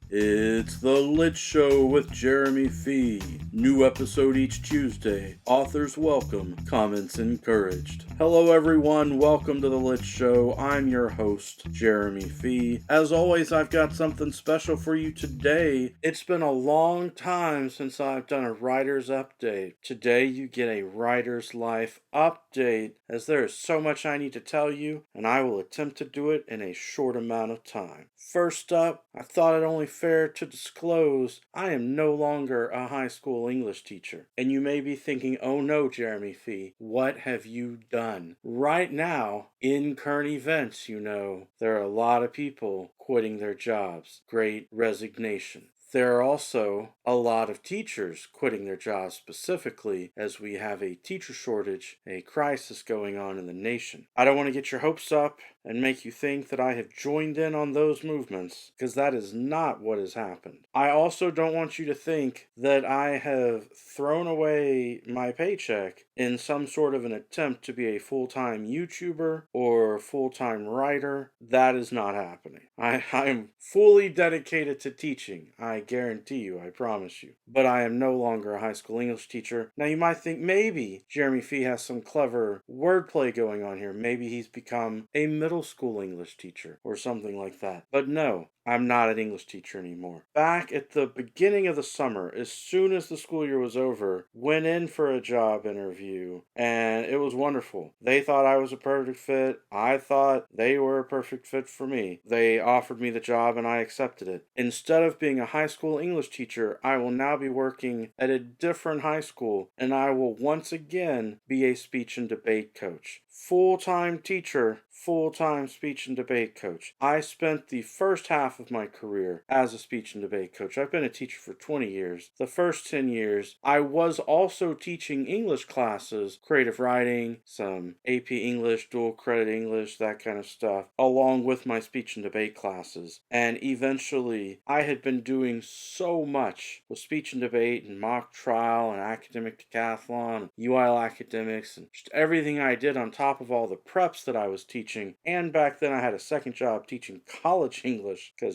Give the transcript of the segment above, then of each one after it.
It's The Lit Show with Jeremy Fee. New episode each Tuesday. Authors welcome, comments encouraged. Hello everyone, welcome to The Lit Show. I'm your host, Jeremy Fee. As always, I've got something special for you today. It's been a long time since I've done a writer's update. Today you get a writer's life update, as there is so much I need to tell you, and I will attempt to do it in a short amount of time. First up, I thought it only fair to disclose I am no longer a high school English teacher. And you may be thinking, oh no, Jeremy Fee, what have you done? Right now, in current events, there are a lot of people quitting their jobs. Great resignation. There are also a lot of teachers quitting their jobs specifically as we have a teacher shortage, a crisis going on in the nation. I don't want to get your hopes up and make you think that I have joined in on those movements, because that is not what has happened. I also don't want you to think that I have thrown away my paycheck in some sort of an attempt to be a full-time YouTuber or full-time writer. That is not happening. I'm fully dedicated to teaching. I guarantee you, I promise you. But I am no longer a high school English teacher. Now you might think maybe Jeremy Fee has some clever wordplay going on here. Maybe he's become a middle school English teacher or something like that. But no, I'm not an English teacher anymore. Back at the beginning of the summer, as soon as the school year was over, went in for a job interview, and it was wonderful. They thought I was a perfect fit. I thought they were a perfect fit for me. They offered me the job and I accepted it. Instead of being a high school English teacher, I will now be working at a different high school, and I will once again be a speech and debate coach. Full-time teacher, full-time speech and debate coach. I spent the first half of my career as a speech and debate coach. I've been a teacher for 20 years. The first 10 years, I was also teaching English classes, creative writing, some AP English, dual credit English, that kind of stuff, along with my speech and debate classes. And eventually, I had been doing so much with speech and debate and mock trial and academic decathlon, UIL academics, and just everything I did on top of all the preps that I was teaching. And back then I had a second job teaching college English because,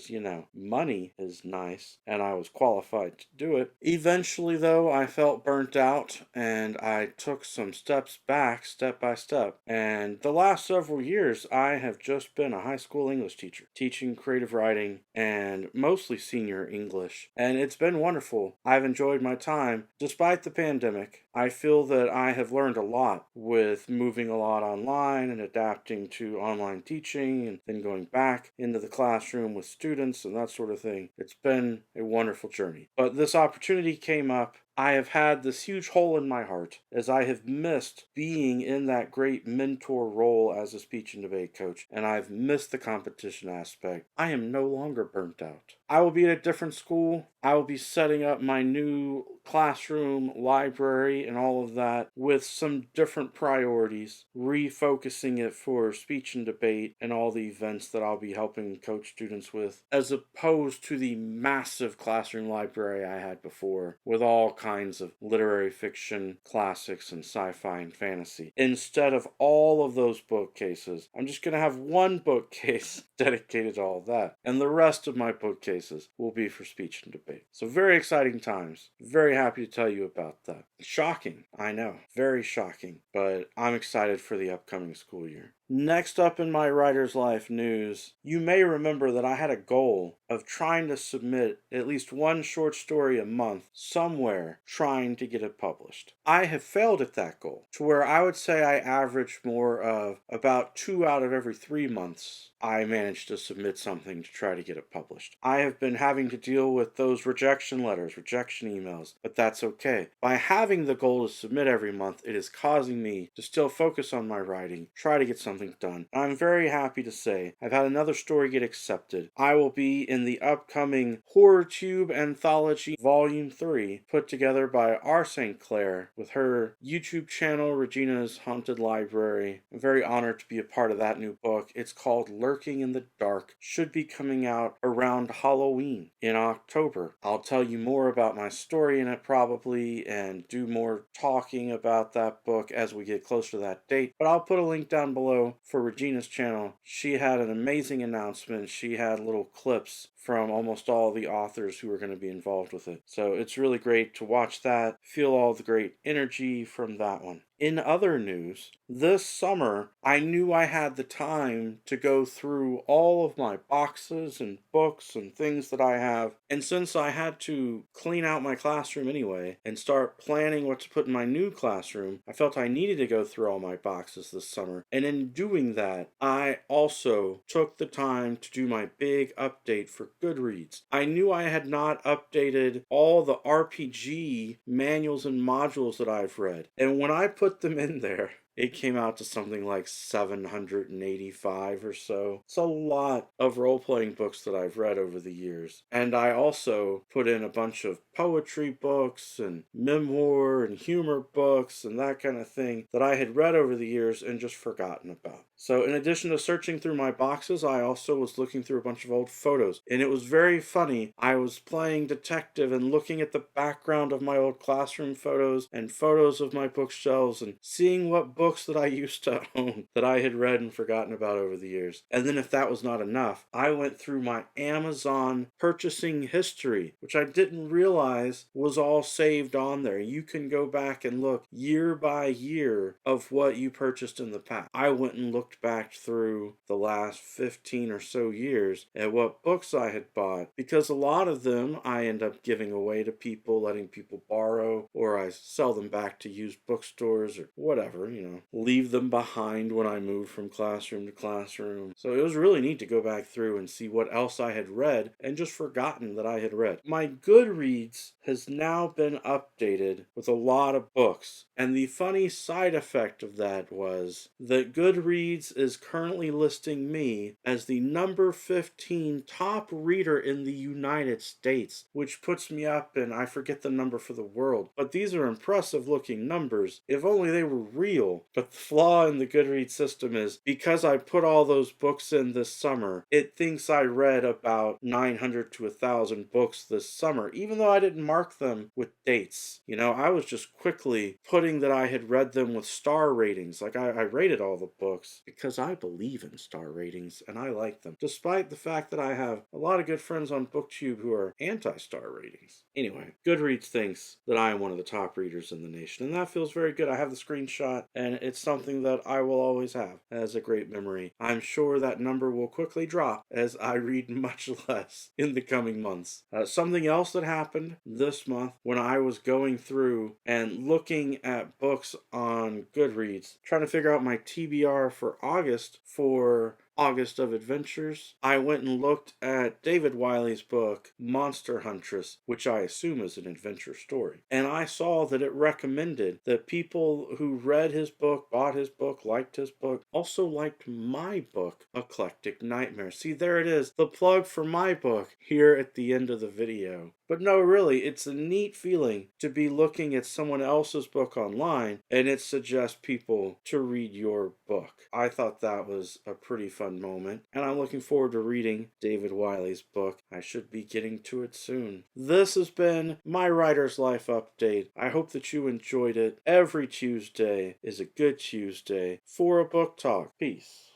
money is nice and I was qualified to do it. Eventually, though, I felt burnt out and I took some steps back, step by step. And the last several years, I have just been a high school English teacher, teaching creative writing and mostly senior English. And it's been wonderful. I've enjoyed my time. Despite the pandemic, I feel that I have learned a lot with moving a lot online and adapting to online teaching and then going back into the classroom with students and that sort of thing. It's been a wonderful journey. But this opportunity came up. I have had this huge hole in my heart as I have missed being in that great mentor role as a speech and debate coach, and I've missed the competition aspect. I am no longer burnt out. I will be at a different school. I will be setting up my new classroom, library, and all of that with some different priorities, refocusing it for speech and debate and all the events that I'll be helping coach students with, as opposed to the massive classroom library I had before with all kinds of literary fiction, classics, and sci-fi and fantasy. Instead of all of those bookcases, I'm just going to have one bookcase dedicated to all that, and the rest of my bookcases will be for speech and debate. So very exciting times. Very happy to tell you about that. Shocking, I know, very shocking, but I'm excited for the upcoming school year. Next up in my writer's life news, you may remember that I had a goal of trying to submit at least one short story a month somewhere, trying to get it published. I have failed at that goal, to where I would say I averaged more of about 2 out of every 3 months I managed to submit something to try to get it published. I have been having to deal with those rejection letters, rejection emails, but that's okay. By having the goal to submit every month, it is causing me to still focus on my writing, try to get something done. I'm very happy to say I've had another story get accepted. I will be in the upcoming AuthorTube Anthology Volume 3, put together by R. St. Clair with her YouTube channel, Regina's Haunted Library. I'm very honored to be a part of that new book. It's called Lurking in the Dark. Should be coming out around Halloween in October. I'll tell you more about my story in it probably and do more talking about that book as we get closer to that date. But I'll put a link down below for Regina's channel. She had an amazing announcement. She had little clips from almost all the authors who are going to be involved with it. So it's really great to watch that, feel all the great energy from that one. In other news, this summer, I knew I had the time to go through all of my boxes and books and things that I have. And since I had to clean out my classroom anyway and start planning what to put in my new classroom, I felt I needed to go through all my boxes this summer. And in doing that, I also took the time to do my big update for Goodreads. I knew I had not updated all the RPG manuals and modules that I've read. And when I put them in there, it came out to something like 785 or so. It's a lot of role-playing books that I've read over the years. And I also put in a bunch of poetry books and memoir and humor books and that kind of thing that I had read over the years and just forgotten about. So in addition to searching through my boxes, I also was looking through a bunch of old photos. And it was very funny. I was playing detective and looking at the background of my old classroom photos and photos of my bookshelves and seeing what books that I used to own that I had read and forgotten about over the years. And then if that was not enough, I went through my Amazon purchasing history, which I didn't realize was all saved on there. You can go back and look year by year of what you purchased in the past. I went and looked back through the last 15 or so years at what books I had bought, because a lot of them I end up giving away to people, letting people borrow, or I sell them back to used bookstores or whatever, leave them behind when I move from classroom to classroom. So it was really neat to go back through and see what else I had read and just forgotten that I had read. My Goodreads has now been updated with a lot of books, and the funny side effect of that was that Goodreads is currently listing me as the number 15 top reader in the United States, which puts me up in, I forget the number for the world, but these are impressive looking numbers if only they were real. But the flaw in the Goodreads system is because I put all those books in this summer, it thinks I read about 900 to 1,000 books this summer, even though I didn't mark them with dates. I was just quickly putting that I had read them with star ratings. Like I rated all the books because I believe in star ratings and I like them, despite the fact that I have a lot of good friends on BookTube who are anti-star ratings. Anyway, Goodreads thinks that I am one of the top readers in the nation, and that feels very good. I have the screenshot, and it's something that I will always have as a great memory. I'm sure that number will quickly drop as I read much less in the coming months. Something else that happened this month when I was going through and looking at books on Goodreads, trying to figure out my TBR for August for August of Adventures, I went and looked at David Wiley's book, Monster Huntress, which I assume is an adventure story. And I saw that it recommended that people who read his book, bought his book, liked his book, also liked my book, Eclectic Nightmare. See, there it is, the plug for my book here at the end of the video. But no, really, it's a neat feeling to be looking at someone else's book online and it suggests people to read your book. I thought that was a pretty fun moment, and I'm looking forward to reading David Wiley's book. I should be getting to it soon. This has been my Writer's Life Update. I hope that you enjoyed it. Every Tuesday is a good Tuesday for a book talk. Peace.